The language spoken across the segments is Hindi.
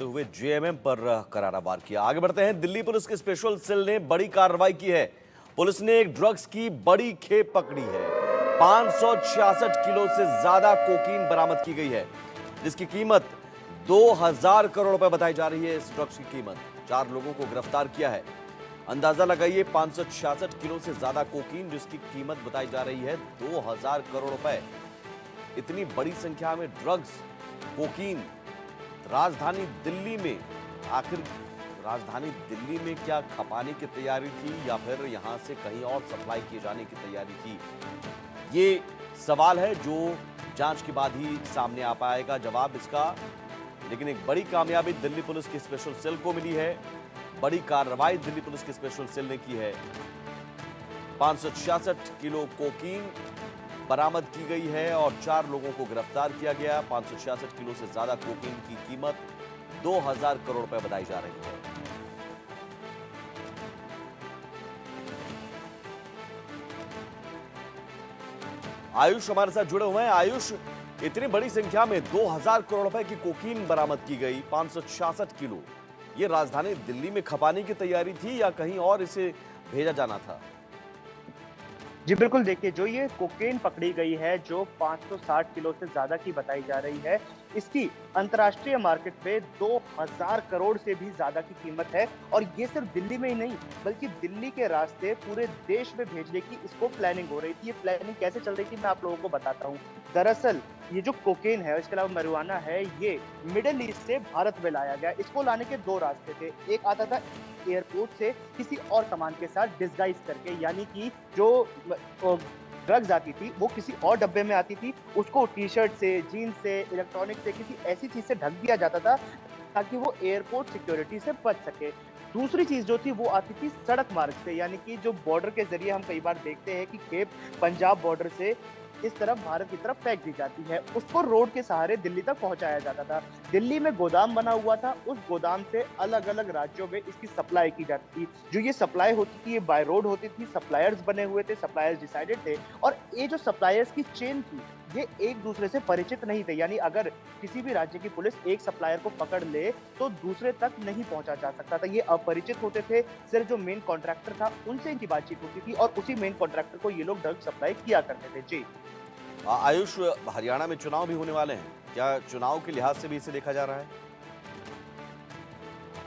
होते हुए जेएमएम पर करारा वार किया। आगे बढ़ते हैं। दिल्ली पुलिस के स्पेशल सेल ने बड़ी कार्रवाई की है। पुलिस ने एक ड्रग्स की बड़ी खेप पकड़ी है। 566 किलो से ज्यादा कोकीन बरामद की गई है, जिसकी कीमत 2000 करोड़ रुपए बताई जा रही है। इस ड्रग्स की कीमत 4 लोगों को गिरफ्तार किया है। अंदाजा लगाइए, 566 किलो से ज्यादा कोकीन, जिसकी कीमत बताई जा रही है 2000 करोड़ रुपए। इतनी बड़ी संख्या में ड्रग्स, कोकीन राजधानी दिल्ली में, आखिर राजधानी दिल्ली में क्या खपाने की तैयारी थी या फिर यहां से कहीं और सप्लाई किए जाने की तैयारी थी? ये सवाल है जो जांच के बाद ही सामने आ पाएगा जवाब इसका। लेकिन एक बड़ी कामयाबी दिल्ली पुलिस की स्पेशल सेल को मिली है। बड़ी कार्रवाई दिल्ली पुलिस की स्पेशल सेल ने की है। 566 किलो कोकीन बरामद की गई है और 4 लोगों को गिरफ्तार किया गया। 566 किलो से ज्यादा कोकीन की कीमत 2000 करोड़ रुपए बताई जा रही है। आयुष हमारे साथ जुड़े हुए हैं। आयुष, इतनी बड़ी संख्या में 2000 करोड़ रुपए की कोकीन बरामद की गई, 566 किलो, ये राजधानी दिल्ली में खपाने की तैयारी थी या कहीं और इसे भेजा जाना था? जी बिल्कुल, देखिए जो ये कोकेन पकड़ी गई है, जो 560 किलो से ज़्यादा की बताई जा रही है, इसकी अंतर्राष्ट्रीय मार्केट पे 2000 करोड़ से भी ज़्यादा की कीमत है। और ये सिर्फ दिल्ली में ही नहीं, बल्कि दिल्ली के रास्ते पूरे देश में भेजने की इसको प्लानिंग हो रही थी। ये प्लानिंग कैसे चल रही थी, मैं आप लोगों को बताता हूँ। दरअसल ये जो कोकेन है, इसके अलावा marijuana है, ये मिडल ईस्ट से भारत में लाया गया। इसको लाने के 2 रास्ते थे। एक आता था एयरपोर्ट से किसी और सामान के साथ डिस्गाइज करके, यानी कि जो ड्रग्स आती थी वो किसी और डब्बे में आती थी, उसको टी-शर्ट से, जीन्स से, इलेक्ट्रॉनिक से, किसी ऐसी चीज से ढक दिया जाता था ताकि वो एयरपोर्ट सिक्योरिटी से बच सके। दूसरी चीज जो थी वो आती थी सड़क मार्ग से, यानी कि जो बॉर्डर के जरिए हम कई बार देखते हैं कि खेप पंजाब बॉर्डर से इस तरफ भारत की तरफ फेंक दी जाती है, उसको रोड के सहारे दिल्ली तक पहुंचाया जाता था। दिल्ली में गोदाम बना हुआ था, उस गोदाम से अलग अलग राज्यों में इसकी सप्लाई की जाती थी। जो ये सप्लाई होती थी ये बाय रोड होती थी, सप्लायर्स बने हुए थे, सप्लायर्स डिसाइडेड थे। और ये जो सप्लायर्स की चेन थी ये एक दूसरे से परिचित नहीं थे, यानी अगर किसी भी राज्य की पुलिस एक सप्लायर को पकड़ ले तो दूसरे तक नहीं पहुंचा जा सकता था। ये अपरिचित होते थे, सिर्फ जो मेन कॉन्ट्रैक्टर था उनसे इनकी बातचीत होती थी और उसी मेन कॉन्ट्रैक्टर को ये लोग ड्रग सप्लाई किया करते थे। जी आयुष, हरियाणा में चुनाव भी होने वाले हैं, क्या चुनाव के लिहाज से भी इसे देखा जा रहा है?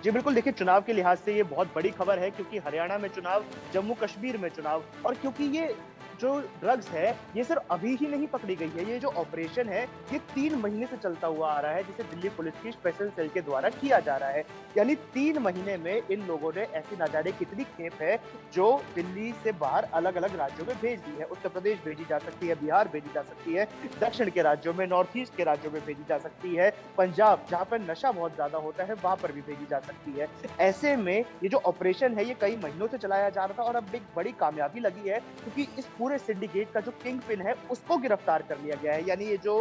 जी बिल्कुल, देखिए चुनाव के लिहाज से ये बहुत बड़ी खबर है, क्योंकि हरियाणा में चुनाव, जम्मू कश्मीर में चुनाव, और क्योंकि ये जो ड्रग्स है ये सिर्फ अभी ही नहीं पकड़ी गई है। ये जो ऑपरेशन है ये 3 महीने से चलता हुआ आ रहा है, जिसे दिल्ली पुलिस की स्पेशल सेल के द्वारा किया जा रहा है। यानी 3 महीने में इन लोगों ने ऐसी ना जाने कितनी खेप है जो दिल्ली से बाहर अलग अलग राज्यों में भेज दी है। उत्तर प्रदेश भेजी जा सकती है, बिहार भेजी जा सकती है, दक्षिण के राज्यों में, नॉर्थ ईस्ट के राज्यों में भेजी जा सकती है, पंजाब जहाँ पर नशा बहुत ज्यादा होता है वहां पर भी भेजी जा सकती है। ऐसे में ये जो ऑपरेशन है ये कई महीनों से चलाया जा रहा था और अब एक बड़ी कामयाबी लगी है, क्योंकि इस पूरे सिंडिकेट का जो किंग पिन है उसको गिरफ्तार कर लिया गया है। यानी ये जो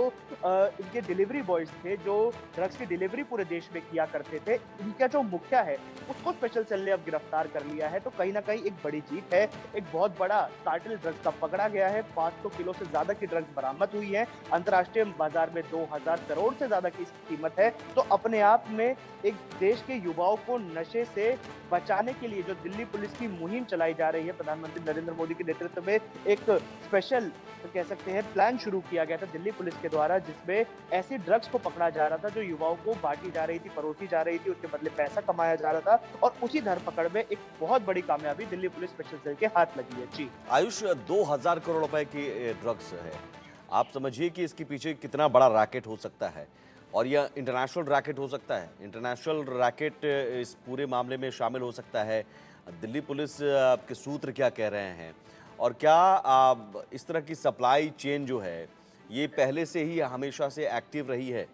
इनके डिलीवरी बॉयज थे, जो ड्रग्स की डिलीवरी पूरे देश में किया करते थे, इनका जो मुखिया है उसको स्पेशल सेल ने अब गिरफ्तार कर लिया है। तो कहीं ना कहीं एक बड़ी जीत है, एक बहुत बड़ा कार्टेल ड्रग्स का पकड़ा गया है। 500 किलो से ज्यादा की ड्रग्स बरामद हुई है। अंतर्राष्ट्रीय बाजार में 2000 करोड़ से ज्यादा की कीमत है। तो अपने आप में एक देश के युवाओं को नशे से बचाने के लिए जो दिल्ली पुलिस की मुहिम चलाई जा रही है, प्रधानमंत्री नरेंद्र मोदी के नेतृत्व में एक स्पेशल तो कह सकते हैं प्लान शुरू किया गया था दिल्ली पुलिस के द्वारा, जिसमें ऐसी ड्रग्स को पकड़ा जा रहा था जो युवाओं को बांटी जा रही थी, परोसी जा रही थी, उसके बदले पैसा कमाया जा रहा था। और उसी धरपकड़ में एक बहुत बड़ी कामयाबी दिल्ली पुलिस स्पेशल सेल के हाथ लगी है। जी आयुष, 2000 करोड़ रुपए की ड्रग्स है। आप समझिए कि इसके पीछे कितना बड़ा रैकेट हो सकता है, और यह इंटरनेशनल रैकेट हो सकता है। इंटरनेशनल रैकेट इस पूरे मामले में शामिल हो सकता है। दिल्ली पुलिस के सूत्र क्या कह रहे हैं, और क्या इस तरह की सप्लाई चेन जो है ये पहले से ही हमेशा से एक्टिव रही है?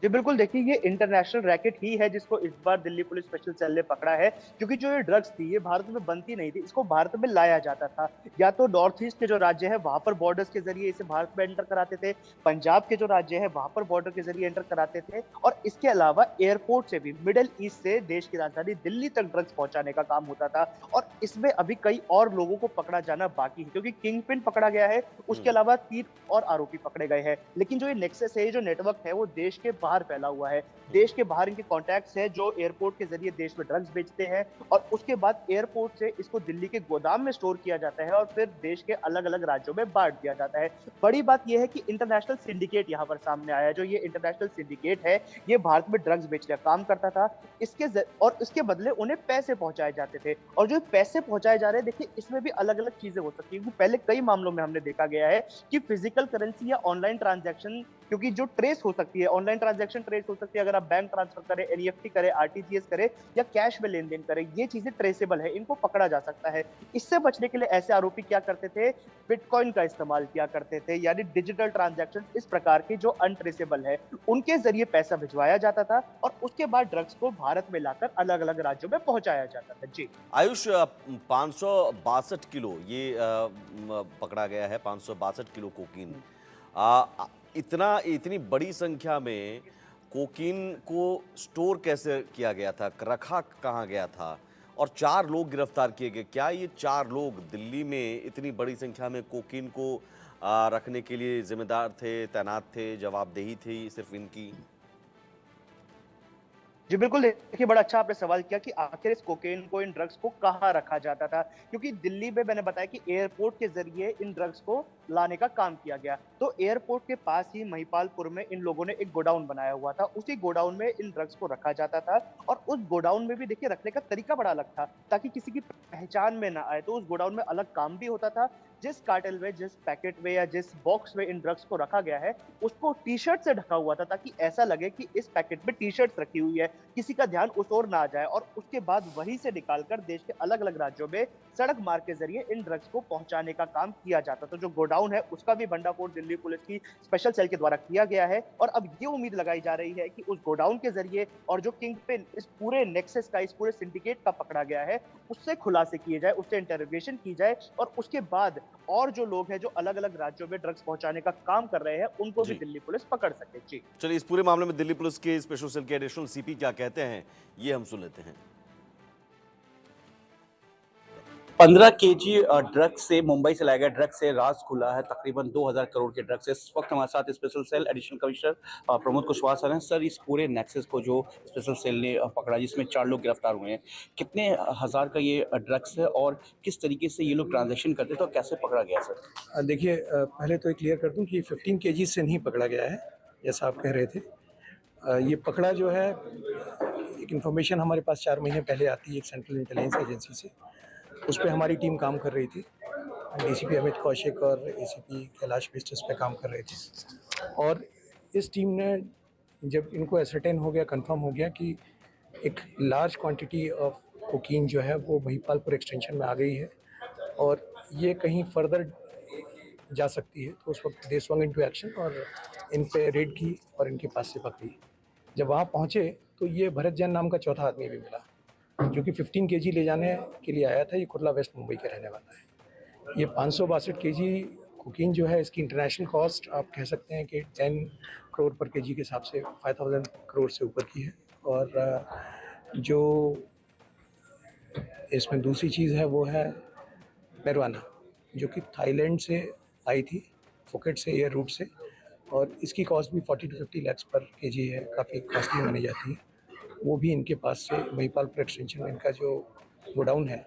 जी बिल्कुल, देखिए ये इंटरनेशनल रैकेट ही है जिसको इस बार दिल्ली पुलिस स्पेशल सेल ने पकड़ा है, क्योंकि जो ये ड्रग्स थी ये भारत में बनती नहीं थी, इसको भारत में लाया जाता था। या तो नॉर्थ ईस्ट के जो राज्य है वहां पर बॉर्डर्स के जरिए इसे भारत में एंटर कराते थे, पंजाब के जो राज्य है वहां पर बॉर्डर के जरिए एंटर कराते थे, और इसके अलावा एयरपोर्ट से भी मिडिल ईस्ट से देश की राजधानी दिल्ली तक ड्रग्स पहुंचाने का काम होता था। और इसमें अभी कई और लोगों को पकड़ा जाना बाकी है, क्योंकि किंग पिन पकड़ा गया है, उसके अलावा 3 और आरोपी पकड़े गए हैं। लेकिन जो ये नेक्सस है, ये जो नेटवर्क है, वो देश के बाहर बाहर फैला हुआ है। देश के बाहर इनके कॉन्टैक्ट्स हैं जो एयरपोर्ट के ज़रिए देश में ड्रग्स बेचते हैं और उसके बाद एयरपोर्ट से इसको दिल्ली के गोदाम में स्टोर किया जाता है और फिर देश के अलग-अलग राज्यों में बाँट दिया जाता है। बड़ी बात ये है कि इंटरनेशनल सिंडिकेट यहाँ पर सामने आया है। जो ये इंटरनेशनल सिंडिकेट है, ये भारत में ड्रग्स बेचने का काम करता था। इसके बदले उन्हें पैसे पहुँचाए जाते थे और जो पैसे पहुँचाए जा रहे हैं, देखिए इसमें भी अलग-अलग चीज़ें हो सकती हैं क्योंकि पहले कई मामलों में हमने देखा गया है कि फिजिकल करेंसी या ऑनलाइन ट्रांजैक्शन क्योंकि जो ट्रेस हो सकती है, ऑनलाइन ट्रांजैक्शन ट्रेस हो सकती है अगर आप बैंक ट्रांसफर करें, एनईएफटी करें, आरटीजीएस करें या कैश में लेन-देन करें, ये चीज़ें ट्रेसेबल है, इनको पकड़ा जा सकता है। इससे बचने के लिए ऐसे आरोपी क्या करते थे, बिटकॉइन का इस्तेमाल किया करते थे, यानी डिजिटल ट्रांजैक्शन इस प्रकार के जो अनट्रेसेबल है, उनके ज़रिए पैसा भिजवाया जाता था और उसके बाद ड्रग्स को भारत में लाकर अलग-अलग राज्यों में पहुँचाया जाता था। जी। आयुष 562 किलो ये पकड़ा गया है, 562 किलो कोकीन। इतनी बड़ी संख्या में कोकीन को स्टोर कैसे किया गया था, रखा कहाँ गया था और 4 लोग गिरफ्तार किए गए। क्या ये 4 लोग दिल्ली में इतनी बड़ी संख्या में कोकीन को रखने के लिए जिम्मेदार थे, तैनात थे, जवाबदेही थी सिर्फ इनकी? जी, बिल्कुल देखिए बड़ा अच्छा आपने सवाल किया कि आखिर इस कोकेन को, इन ड्रग्स को कहाँ रखा जाता था? क्योंकि दिल्ली में मैंने बताया कि एयरपोर्ट के ज़रिए इन ड्रग्स को लाने का काम किया गया। तो एयरपोर्ट के पास ही महिपालपुर में इन लोगों ने एक गोडाउन बनाया हुआ था। उसी गोडाउन में इन ड्रग्स को रखा जाता था और उस गोडाउन में भी देखिए रखने का तरीका बड़ा अलग था, ताकि किसी की पहचान में ना आए। तो उस गोडाउन में अलग काम भी होता था। जिस कार्टेल में, जिस पैकेट में या जिस बॉक्स में इन ड्रग्स को रखा गया है, उसको टी-शर्ट से ढका हुआ था ताकि ऐसा लगे कि इस पैकेट में टी-शर्ट्स रखी हुई है। किसी का ध्यान उस ओर ना जाए और उसके बाद वहीं से निकालकर देश के अलग-अलग राज्यों में सड़क मार्ग के ज़रिए इन ड्रग्स को पहुँचाने का काम किया जाता था। जो गोडाउन है, उसका भी भंडाफोड़ दिल्ली पुलिस की स्पेशल सेल के द्वारा किया गया है और अब ये उम्मीद लगाई जा रही है कि उस गोडाउन के ज़रिए और जो किंगपिन इस पूरे नेक्सस का, इस पूरे सिंडिकेट का पकड़ा गया है, उससे खुलासे किए जाए, उससे इंटरोगेशन की जाए और उसके बाद और जो लोग हैं, जो अलग-अलग राज्यों में ड्रग्स पहुँचाने का काम कर रहे हैं, उनको भी जी। दिल्ली पुलिस पकड़ सके। जी। चलिए, इस पूरे मामले में दिल्ली पुलिस के स्पेशल सेल के एडिशनल सीपी क्या कहते हैं, ये हम सुन लेते हैं। 15 केजी ड्रग्स से मुंबई से लाया गया ड्रग्स से राज खुला है। तकरीबन 2000 करोड़ के ड्रग्स। इस वक्त हमारे साथ special cell additional commissioner Pramod Kushwaha sir हैं। सर, इस पूरे नेक्सस को जो स्पेशल सेल ने पकड़ा, जिसमें 4 लोग गिरफ्तार हुए हैं, कितने हज़ार का ये ड्रग्स है और किस तरीके से ये लोग ट्रांजैक्शन करते थे और कैसे पकड़ा गया सर? देखिए, पहले तो ये क्लियर कर दूं कि 15 केजी से नहीं पकड़ा गया है, जैसा आप कह रहे थे। ये पकड़ा जो है, एक इन्फॉर्मेशन हमारे पास 4 महीने पहले आती है एक सेंट्रल इंटेलिजेंस एजेंसी से। उस पे हमारी टीम काम कर रही थी। डीसीपी अमित कौशिक और एसीपी कैलाश बिष्ट इस पे काम कर रहे थे और इस टीम ने, जब इनको एसर्टेन हो गया, कंफर्म हो गया कि एक लार्ज क्वांटिटी ऑफ कोकीन जो है वो महिपालपुर एक्सटेंशन में आ गई है और ये कहीं फर्दर जा सकती है, तो उस वक्त दे स्वंग इनटू एक्शन और इन पे रेड की और इनके पास से पकड़ी। जब वहाँ पहुँचे तो ये भरत जैन नाम का चौथा आदमी भी मिला, जो कि 15 केजी ले जाने के लिए आया था। ये कुर्ला वेस्ट मुंबई के रहने वाला है। ये 562 केजी कोकीन जो है, इसकी इंटरनेशनल कॉस्ट आप कह सकते हैं कि 10 करोड़ पर केजी के हिसाब से 5000 करोड़ से ऊपर की है। और जो इसमें दूसरी चीज़ है वो है marijuana, जो कि थाईलैंड से आई थी, फुकेट से, एयर रूट से, और इसकी कॉस्ट भी 40 to 50 लाख पर केजी है, काफ़ी कॉस्टली मानी जाती है। वो भी इनके पास से महिपालपुर एक्सटेंशन में इनका जो गोडाउन है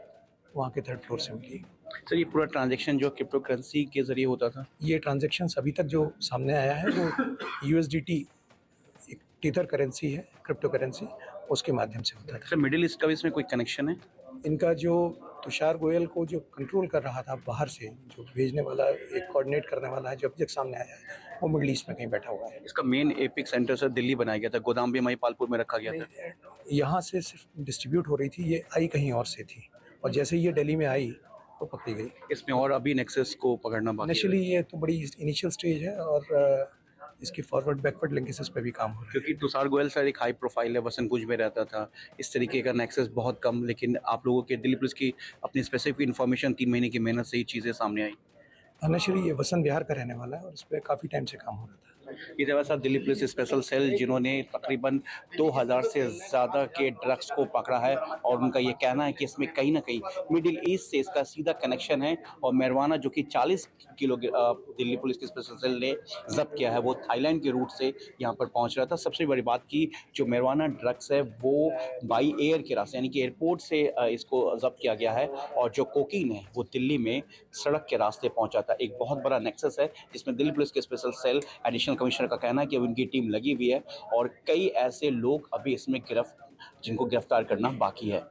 वहाँ के 3rd फ्लोर से मिली। सर, ये पूरा ट्रांजैक्शन जो क्रिप्टो करेंसी के जरिए होता था? ये ट्रांजैक्शंस अभी तक जो सामने आया है वो USDT, एक टीथर करेंसी है, क्रिप्टो करेंसी, उसके माध्यम से होता था। सर, मिडिल ईस्ट का भी इसमें कोई कनेक्शन है? इनका जो तुषार गोयल को जो कंट्रोल कर रहा था बाहर से, जो भेजने वाला, एक कोऑर्डिनेट करने वाला है, जो अब तक सामने आया है, वो मिडिल ईस्ट में कहीं बैठा हुआ है। इसका main epic centre sir Delhi बनाया गया था, गोदाम भी महिपालपुर में रखा गया था। यहाँ से सिर्फ डिस्ट्रीब्यूट हो रही थी, ये आई कहीं और से थी और जैसे ही ये दिल्ली में आई तो पकड़ी गई। इसमें और अभी नेक्सस को पकड़ना बाकी है। इनिशियली ये तो बड़ी इनिशियल स्टेज है और इसकी फॉरवर्ड बैकवर्ड लिंकेजेस पे भी काम हो रहा है। क्योंकि तुषार गोयल सर एक हाई प्रोफाइल है, वसंत कुंज में रहता था, इस तरीके का नेक्सस बहुत कम, लेकिन आप लोगों के दिल्ली पुलिस की अपनी स्पेसिफिक इन्फॉर्मेशन 3 महीने की मेहनत से ही चीज़ें सामने आई। इनिशियली ये वसंत विहार का रहने वाला है और इस पर काफ़ी टाइम से काम हो रहा था। ये था वैसा दिल्ली पुलिस स्पेशल सेल जिन्होंने तकरीबन 2000 से ज़्यादा के ड्रग्स को पकड़ा है और उनका ये कहना है कि इसमें कहीं ना कहीं मिडिल ईस्ट से इसका सीधा कनेक्शन है और marijuana जो कि 40 किलो दिल्ली पुलिस की स्पेशल सेल ने जब्त किया है वो थाईलैंड के रूट से यहाँ पर पहुँच रहा था। सबसे बड़ी बात की जो marijuana ड्रग्स है वो बाई एयर के रास्ते यानी कि एयरपोर्ट से इसको जब्त किया गया है और जो कोकीन है वो दिल्ली में सड़क के रास्ते पहुंचा था। एक बहुत बड़ा नेक्सस है जिसमें दिल्ली पुलिस के स्पेशल सेल एडिशनल कमिश्नर का कहना है कि अब उनकी टीम लगी हुई है और कई ऐसे लोग अभी इसमें जिनको गिरफ्तार करना बाकी है।